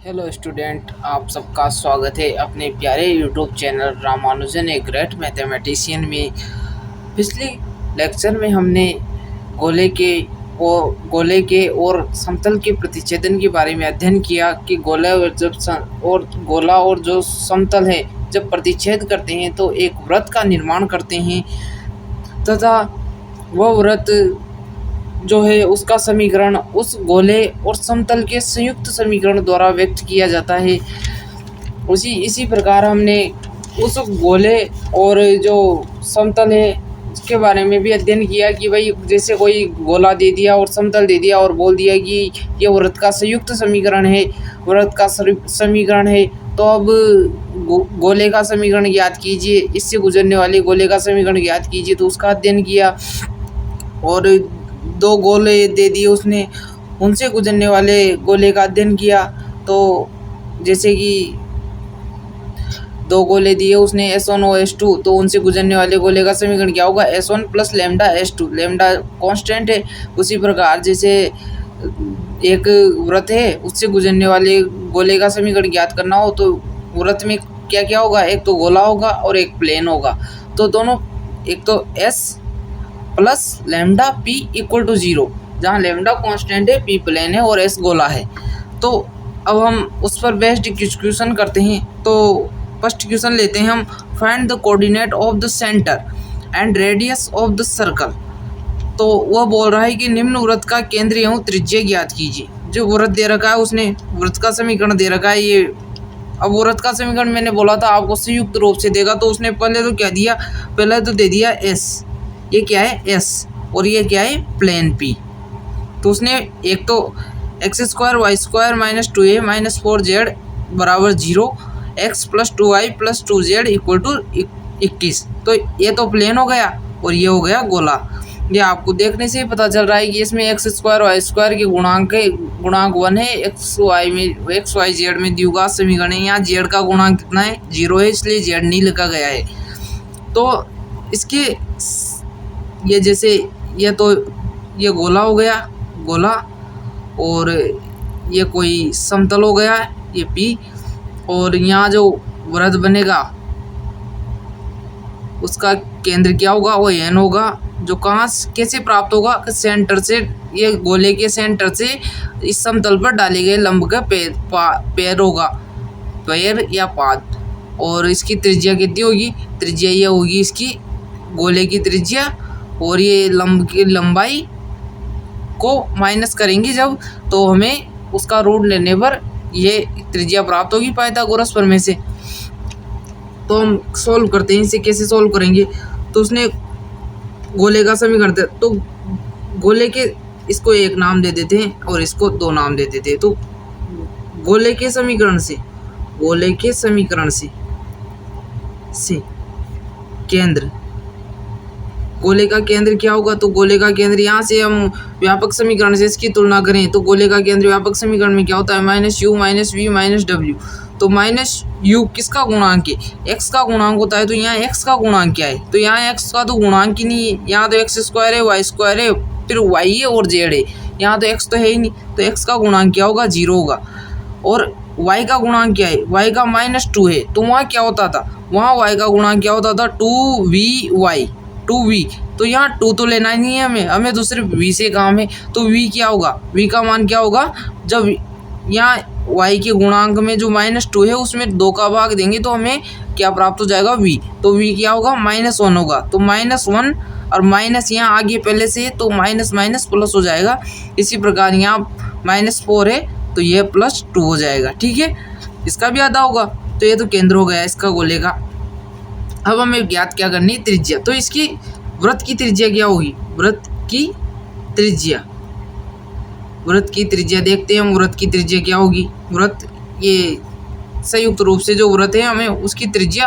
Hello student, आप सबका स्वागत है अपने प्यारे YouTube channel Ramanujan a great mathematician में। पिछले लेक्चर में हमने गोले के गोले के और समतल के प्रतिच्छेदन के बारे में अध्ययन किया कि गोला और जो समतल है जब प्रतिच्छेद करते हैं तो एक वृत्त का निर्माण करते हैं तथा वह वृत्त जो है उसका समीकरण उस गोले और समतल के संयुक्त समीकरण द्वारा व्यक्त किया जाता है। इसी प्रकार हमने उस गोले और जो समतल है उसके बारे में भी अध्ययन किया कि भाई जैसे कोई गोला दे दिया और समतल दे दिया और बोल दिया कि ये वृत्त का संयुक्त समीकरण है, वृत्त का समीकरण है, तो अब गोले का समीकरण ज्ञात कीजिए, इससे गुजरने वाले गोले का समीकरण ज्ञात कीजिए। तो उसका अध्ययन किया और दो गोले दे दिए उसने, उनसे गुजरने वाले गोले का अध्ययन किया। तो जैसे कि दो गोले दिए उसने S1 और S2, तो उनसे गुजरने वाले गोले का समीकरण क्या होगा, S1 plus lambda S2। Lambda constant है। उसी प्रकार जैसे एक वृत्त है उससे गुजरने वाले गोले का समीकरण ज्ञात करना हो तो वृत्त में क्या क्या होगा, एक तो गोला होगा और एक प्लेन होगा। तो दोनों, एक तो S plus lambda P equal to 0, जहाँ लैम्डा कांस्टेंट है, P प्लेन है और S गोला है। तो अब हम उस पर बेस्ड क्वेश्चन करते हैं। तो फर्स्ट क्वेश्चन लेते हैं हम, find the coordinate of the centre and radius of the circle. तो वह बोल रहा है कि निम्न वृत्त का केंद्र एवं त्रिज्या ज्ञात कीजिए। जो वृत्त दे रखा है उसने वृत्त का समीकरण दे रखा है ये। अब वृत्त का समीकरण मैंने बोला था आपको संयुक्त रूप से देगा, तो उसने पहले तो क्या दिया, पहले तो दे दिया S, ये क्या है S, और ये क्या है प्लेन P। तो उसने एक तो x² y² minus 2a minus 4z बराबर 0, x plus 2y plus 2z equal to 21। तो ये तो प्लेन हो गया और ये हो गया गोला। ये आपको देखने से ही पता चल रहा है कि इसमें x² y² के गुणांक 1 है, x y z में द्विघात समीकरण है। यहाँ z का गुणांक कितना है, 0 है, इसलिए z नहीं लिखा गया है। तो इसके ये जैसे ये तो ये गोला हो गया, गोला, और ये कोई समतल हो गया ये P, और यहाँ जो वृत्त बनेगा उसका केंद्र क्या होगा, वो N होगा, जो कहाँ कैसे प्राप्त होगा, सेंटर से, ये गोले के सेंटर से इस समतल पर डाले गए लंब का पैर होगा, पैर या पाद। और इसकी त्रिज्या कितनी होगी, त्रिज्या ये होगी इसकी गोले की त्रिज्या, और ये लंब की लंबाई को माइनस करेंगे जब, तो हमें उसका रूट लेने पर ये त्रिज्या प्राप्त होगी पाइथागोरस प्रमेय से। तो हम सोल्व करते हैं, इसे कैसे सोल्व करेंगे। तो उसने गोले का समीकरण दे, तो गोले के इसको एक नाम दे देते हैं और इसको दो नाम दे देते हैं। तो गोले के समीकरण से केंद्र, गोले का केंद्र क्या होगा, तो गोले का केंद्र यहाँ से हम व्यापक समीकरण से इसकी तुलना करें तो गोले का केंद्र व्यापक समीकरण में क्या होता है, minus u minus v minus डब्ल्यू। तो माइनस यू किसका गुणांक है, एक्स का गुणांक होता है। तो यहाँ एक्स का गुणांक क्या है, तो यहाँ एक्स का तो गुणांक ही नहीं है, यहाँ तो x² है, y² है, फिर y है और z है, यहाँ तो x तो है ही नहीं। तो x का गुणांक क्या होगा, 0 होगा। और y का गुणांक क्या है, y का -2 है, तो वहाँ क्या होता था, वहाँ y का गुणांक क्या होता था, 2v। तो यहाँ 2 तो लेना ही नहीं है हमें तो सिर्फ v से काम है। तो v क्या होगा, v का मान क्या होगा, जब यहाँ y के गुणांक में जो -2 है उसमें 2 का भाग देंगे तो हमें क्या प्राप्त हो जाएगा, v। तो v क्या होगा, -1 होगा। तो -1 और माइनस यहाँ आगे पहले से, तो माइनस माइनस प्लस हो जाएगा। इसी प्रकार यहाँ -4 है तो यह +2 हो जाएगा, ठीक है। इसका भी आधा होगा। तो ये तो केंद्र हो गया इसका गोले का। अब हमें ज्ञात क्या करनी है, त्रिज्या। तो इसकी वृत्त की त्रिज्या क्या होगी, वृत्त की त्रिज्या देखते हैं हम। वृत्त की त्रिज्या क्या होगी, वृत्त ये संयुक्त रूप से जो वृत्त है हमें उसकी त्रिज्या,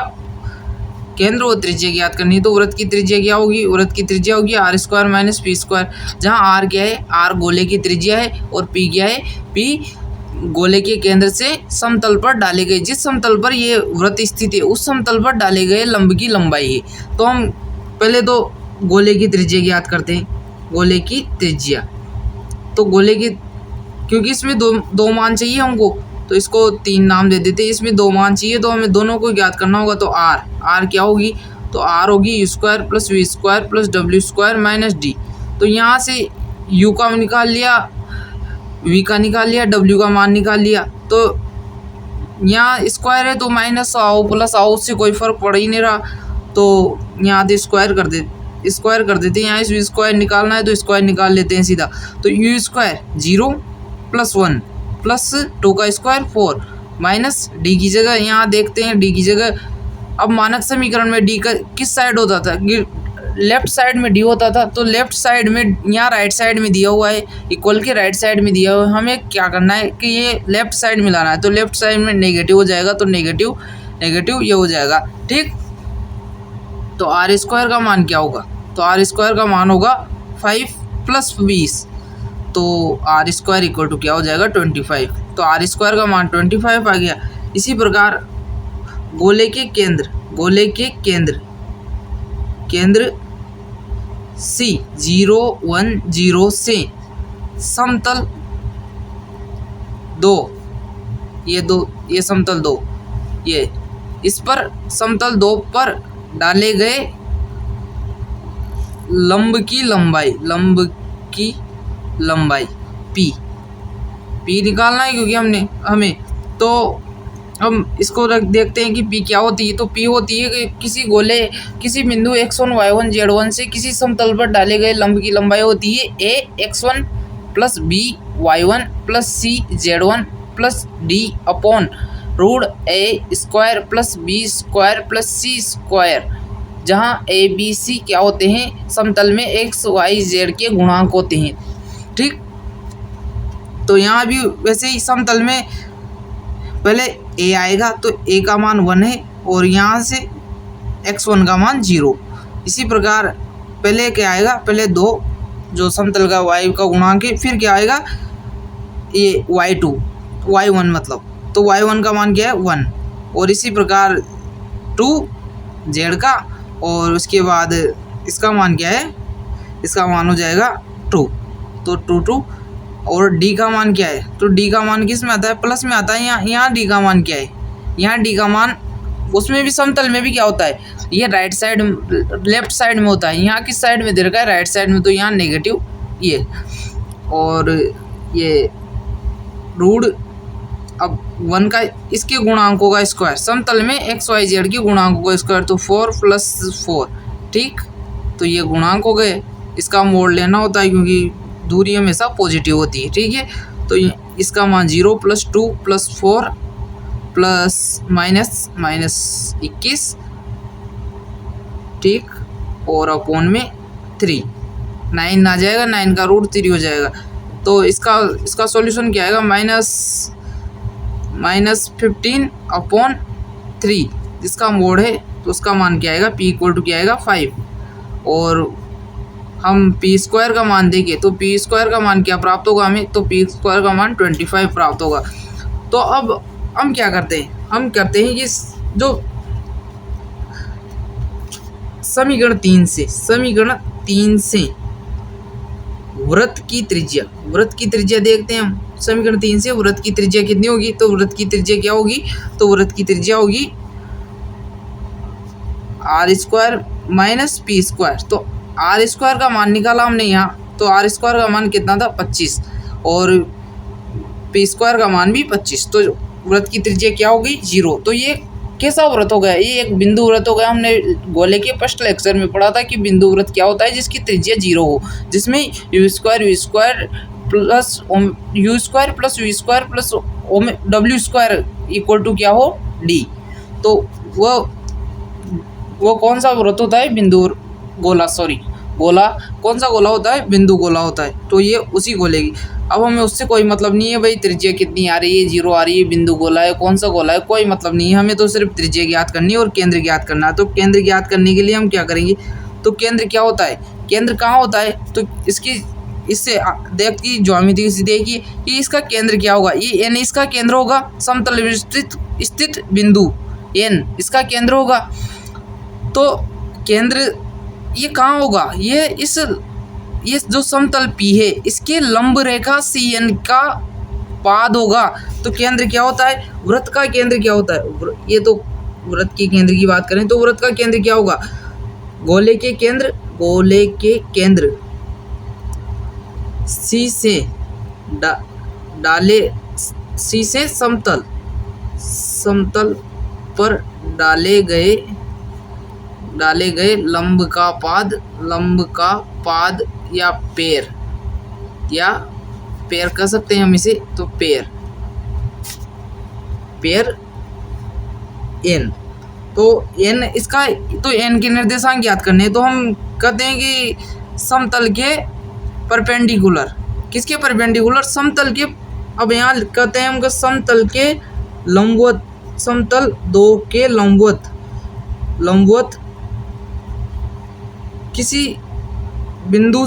केंद्र और त्रिज्या ज्ञात करनी है। तो वृत्त की त्रिज्या क्या होगी, वृत्त की त्रिज्या होगी r² माइनस p², जहाँ r क्या है, r गोले की त्रिज्या है, और p क्या है, p गोले के केंद्र से समतल पर डाले गए, जिस समतल पर ये वृत्त स्थित है उस समतल पर डाले गए लंब की लंबाई है। तो हम पहले तो गोले की त्रिज्या ज्ञात करते हैं, गोले की त्रिज्या। तो गोले की, क्योंकि इसमें दो मान चाहिए हमको, तो इसको 3 नाम दे देते हैं। इसमें 2 मान चाहिए तो हमें दोनों को ज्ञात करना होगा। तो आर क्या होगी, तो आर होगी u square plus v square plus डब्ल्यू स्क्वायर माइनस डी। तो यहाँ से यू का निकाल लिया, वी का निकाल लिया, डब्ल्यू का मान निकाल लिया। तो यहाँ स्क्वायर है तो माइनस आओ प्लस आओ, उससे कोई फ़र्क पड़ ही नहीं रहा। तो यहाँ तो स्क्वायर कर देते हैं। यहाँ इस स्क्वायर निकालना है तो स्क्वायर निकाल लेते हैं सीधा। तो यू स्क्वायर 0 प्लस 1 प्लस 2 का स्क्वायर 4 माइनस डी की जगह यहाँ देखते हैं डी की जगह। अब मानक समीकरण में डी का किस साइड होता था, लेफ्ट साइड में डी होता था। तो लेफ्ट साइड में यहाँ राइट साइड में दिया हुआ है, इक्वल के राइट साइड में दिया हुआ है। हमें क्या करना है कि ये लेफ्ट साइड में लाना है। तो लेफ्ट साइड में नेगेटिव हो जाएगा, तो नेगेटिव ये हो जाएगा। ठीक, तो आर स्क्वायर का मान क्या होगा, तो आर स्क्वायर का मान होगा 5 प्लस 20। तो आर स्क्वायर इक्वल टू क्या हो जाएगा 25। तो आर स्क्वायर का मान 25 आ गया। इसी प्रकार गोले के केंद्र C 0 1 0 से समतल 2, ये समतल 2, ये इस पर समतल 2 पर डाले गए लंब की लंबाई P निकालना है क्योंकि हमें तो हम इसको देखते हैं कि P क्या होती है। तो P होती है कि किसी बिंदु x1 y1 z1 से किसी समतल पर डाले गए लंब की लंबाई होती है a x1 plus b y1 plus c z1 plus d upon root a square plus b square plus c square, जहाँ a b c क्या होते हैं, समतल में x y z के गुणांक होते हैं। ठीक, तो यहाँ भी वैसे ही समतल में पहले a आएगा तो a का मान 1 है और यहाँ से x1 का मान 0। इसी प्रकार पहले क्या आएगा, पहले 2 जो समतल का y का गुणांक है, फिर क्या आएगा ये y1 मतलब, तो y1 का मान क्या है 1, और इसी प्रकार 2 z का, और उसके बाद इसका मान क्या है, इसका मान हो जाएगा 2, तो 2 और d का मान क्या है, तो d का मान किस में आता है, प्लस में आता है। यहाँ d का मान क्या है, यहाँ d का मान उसमें भी समतल में भी क्या होता है, ये राइट साइड लेफ्ट साइड में होता है। यहाँ किस साइड में दे रखा है, राइट साइड में, तो यहाँ नेगेटिव ये, और ये रूट अब 1 का इसके गुणांकों का स्क्वायर, समतल में एक्स वाई जेड के गुणांकों का स्क्वायर, तो 4 + 4। ठीक, तो ये गुणांक हो गए, इसका मोड़ लेना होता है क्योंकि दूरी हमेशा पॉजिटिव होती है। ठीक है, तो इसका मान 0 + 2 + 4 प्लस माइनस 21, ठीक, और अपॉन में 3, 9 आ जाएगा, 9 का रूट 3 हो जाएगा। तो इसका सॉल्यूशन क्या आएगा, -15/3, जिसका मोड है तो उसका मान क्या आएगा, p = क्या आएगा 5, और हम p² का मान देंगे तो p² का मान क्या प्राप्त होगा हमें, तो p² का मान 25 प्राप्त होगा। तो अब हम क्या करते हैं, हम करते हैं कि जो समीकरण 3 से वृत्त की त्रिज्या देखते हैं हम। समीकरण 3 से वृत्त की त्रिज्या कितनी होगी, तो वृत्त की त्रिज्या क्या होगी, तो वृत्त की त्रिज्या होगी r² - p²। तो r² का मान निकाला हमने यहाँ, तो r² का मान कितना था 25, और p² का मान भी 25, तो वृत्त की त्रिज्या क्या होगी 0। तो ये कैसा वृत्त हो गया, ये एक बिंदु वृत्त हो गया। हमने गोले के फर्स्ट लेक्चर में पढ़ा था कि बिंदु वृत्त क्या होता है, जिसकी त्रिज्या 0 हो, जिसमें u² plus v² plus w² equal to क्या हो d। तो वो कौन सा वृत्त होता है, गोला कौन सा गोला होता है, बिंदु गोला होता है। तो ये उसी गोले की, अब हमें उससे कोई मतलब नहीं है भाई त्रिज्या कितनी आ रही है, 0 आ रही है, बिंदु गोला है, कौन सा गोला है, कोई मतलब नहीं है। हमें तो सिर्फ त्रिज्या ज्ञात करनी है और केंद्र ज्ञात करना है। तो केंद्र ज्ञात करने के लिए हम क्या करेंगे, तो केंद्र क्या होता है, केंद्र कहाँ होता है, तो इससे देखिए ज्यामिति से देखिए कि इसका केंद्र क्या होगा, ये n इसका केंद्र होगा, समतल में स्थित बिंदु n इसका केंद्र होगा। तो केंद्र ये कहाँ होगा, ये जो समतल P है इसके लंब रेखा CN का पाद होगा तो केंद्र क्या होता है, वृत्त का केंद्र क्या होता है, ये तो वृत्त के केंद्र की बात करें तो वृत्त का केंद्र क्या होगा, गोले के केंद्र सी से डाले, सी से समतल पर डाले गए लंब का पाद या पैर कह सकते हैं हम इसे, तो पैर एन। तो एन इसका, तो एन के निर्देशांक याद करने हैं तो हम कहते हैं कि समतल के परपेंडिकुलर, किसके परपेंडिकुलर, समतल के। अब यहाँ कहते हैं हम समतल के लंबवत, समतल दो के लंबवत किसी बिंदु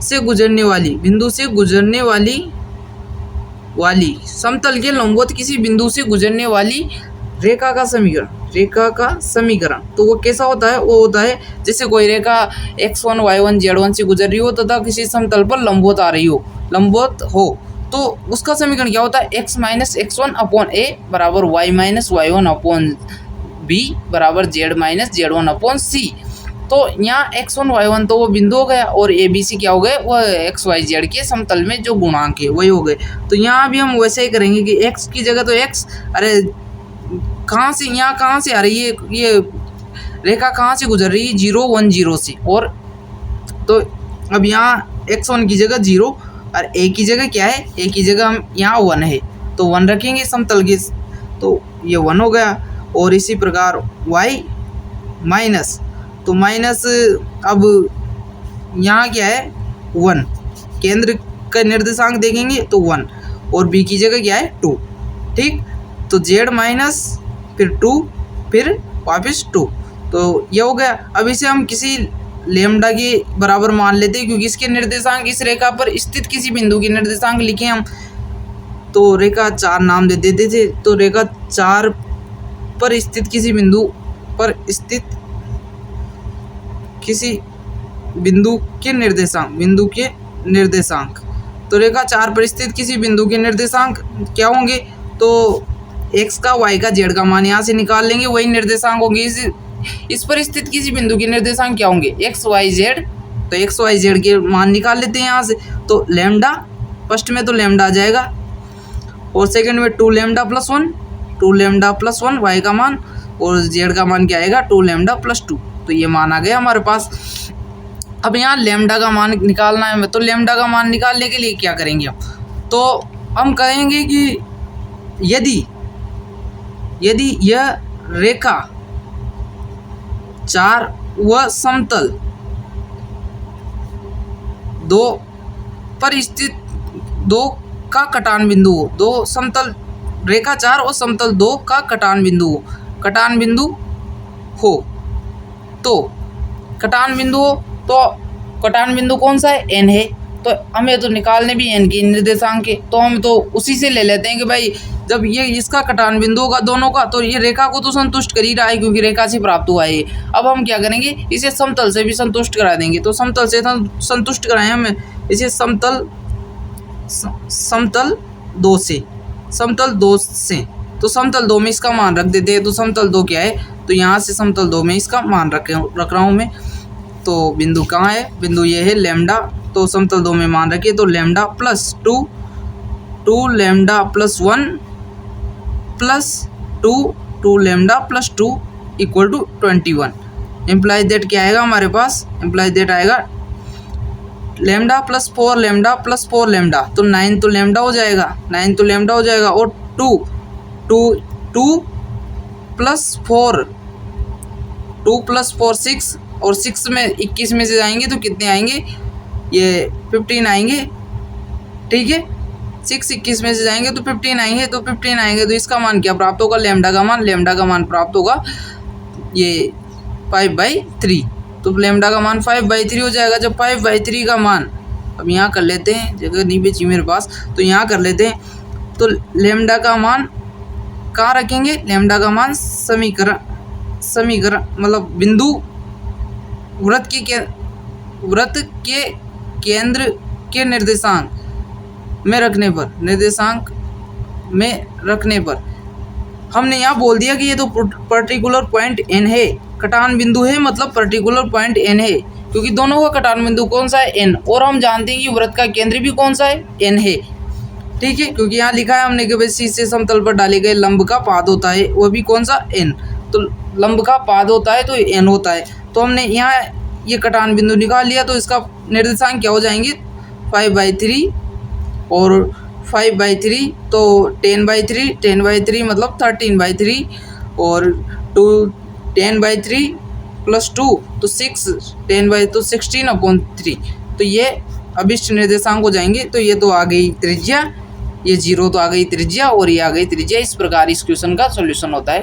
से गुजरने वाली समतल के लंबवत किसी बिंदु से गुजरने वाली रेखा का समीकरण। तो वो कैसा होता है, वो होता है जैसे कोई रेखा x1 y1 z1 से गुजर रही हो तथा किसी समतल पर लंबवत हो तो उसका समीकरण क्या होता है, x minus x1 upon a बराबर y minus y1 upon b बराबर z minus z1 upon c। तो यहाँ x1 y1 तो वो बिंदु हो गया और a b c क्या हो गए, वो x y z के समतल में जो गुणांक है वही हो गए। तो यहाँ भी हम वैसे ही करेंगे कि x की जगह तो x, अरे कहाँ से, यहाँ कहाँ से आ रही है ये रेखा, कहाँ से गुजर रही है, 0 1 0 से, और तो अब यहाँ x1 की जगह 0 और a की जगह क्या है, a की जगह हम यहाँ 1 है तो 1 रखेंगे समतल की, तो ये 1 हो गया। और इसी प्रकार y माइनस, तो माइनस अब यहाँ क्या है 1, केंद्र का निर्देशांक देखेंगे तो 1 और b की जगह क्या है 2, ठीक। तो z माइनस फिर 2 फिर वापस 2, तो ये हो गया। अब इसे हम किसी लेमडा के बराबर मान लेते हैं क्योंकि इसके निर्देशांक, इस रेखा पर स्थित किसी बिंदु के निर्देशांक लिखे हम, तो रेखा 4 नाम दे देते थे। तो रेखा 4 पर स्थित किसी बिंदु पर किसी बिंदु के निर्देशांक, तो रेखा 4 पर स्थित किसी बिंदु के निर्देशांक क्या होंगे, तो x का y का z का मान यहाँ से निकाल लेंगे, वही निर्देशांक होंगे। इस पर स्थित किसी बिंदु के निर्देशांक क्या होंगे, x y z, तो x y z के मान निकाल लेते हैं यहाँ से। तो लेमडा, फर्स्ट में तो लेमडा आ जाएगा और सेकंड में 2 लेमडा प्लस 1 y का मान, और z का मान क्या आएगा 2 लेमडा प्लस 2, तो ये मान आ गया हमारे पास। अब यहाँ लेमडा का मान निकालना है, तो लेमडा का मान निकालने के लिए क्या करेंगे हम, तो हम कहेंगे कि यदि यह रेखा 4 व समतल 2 पर स्थित 2 का कटान बिंदु हो, 2 समतल, रेखा 4 और समतल 2 का कटान बिंदु हो, तो कटान बिंदु कौन सा है, n है। तो हमें तो निकालने भी n की निर्देशांक है, तो हम तो उसी से ले लेते हैं कि भाई जब ये इसका कटान बिंदु होगा दोनों का, तो ये रेखा को तो संतुष्ट कर ही रहा है क्योंकि रेखा से प्राप्त हुआ है। अब हम क्या करेंगे, इसे समतल से भी संतुष्ट करा देंगे। तो समतल से संतुष्ट कराएं हम इसे समतल 2 से, तो समतल 2 में इसका मान रख देते हैं। तो समतल 2 क्या है, तो यहाँ से समतल 2 में इसका मान रख रहा हूँ मैं। तो बिंदु कहाँ है, बिंदु ये है लेमडा, तो समतल 2 में मान रखिए, तो lambda plus 2 lambda plus 1 plus 2 lambda plus 2 equal to 21। Implies that क्या आएगा हमारे पास, इम्प्लाइज दैट आएगा lambda plus 4 lambda plus 4 lambda, तो 9 तो लेमडा हो जाएगा, और 2 प्लस 4 6, और 6 में 21 में से जाएंगे तो कितने आएंगे, ये 15 आएंगे, ठीक है। 6 21 में से जाएंगे तो 15 आएंगे, तो इसका मान क्या प्राप्त होगा, लेमडा का मान प्राप्त होगा ये 5/3। तो लेमडा का मान 5/3 हो जाएगा। जब 5/3 का मान, अब यहाँ कर लेते हैं, जगह नहीं बची मेरे पास, तो यहाँ कर लेते हैं। तो लेमडा का मान कहाँ रखेंगे, लेमडा का मान समीकरण मतलब वृत्त के केंद्र के निर्देशांक में रखने पर हमने यहाँ बोल दिया कि ये तो पर्टिकुलर पॉइंट एन है, कटान बिंदु है, मतलब पर्टिकुलर पॉइंट एन है, क्योंकि दोनों का कटान बिंदु कौन सा है, एन, और हम जानते हैं कि वृत्त का केंद्र भी कौन सा है, एन है। ठीक है, क्योंकि यहाँ लिखा है हमने कि भाई सी से समतल पर डाले गए लंब का पाद होता है, वो भी कौन सा, एन। तो लंब का पाद होता है तो एन होता है। तो हमने यहाँ ये कटान बिंदु निकाल लिया, तो इसका निर्देशांक क्या हो जाएंगे, 5/3 और 5/3, तो 10/3, 10/3 मतलब 13/3, और 10/3 + 2 तो 6, 10/3 तो 16/3, तो ये अभिष्ट निर्देशांक हो जाएंगे। तो ये तो आ गई त्रिज्या, ये 0 तो आ गई त्रिज्या, और ये आ गई त्रिज्या। इस प्रकार इस क्वेश्चन का सॉल्यूशन होता है।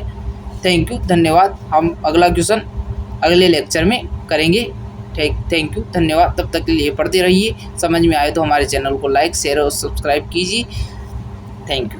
थैंक यू, धन्यवाद। हम अगला क्वेश्चन अगले लेक्चर में करेंगे। थैंक यू, धन्यवाद। तब तक के लिए पढ़ते रहिए। समझ में आए तो हमारे चैनल को लाइक, शेयर और सब्सक्राइब कीजिए। Thank you.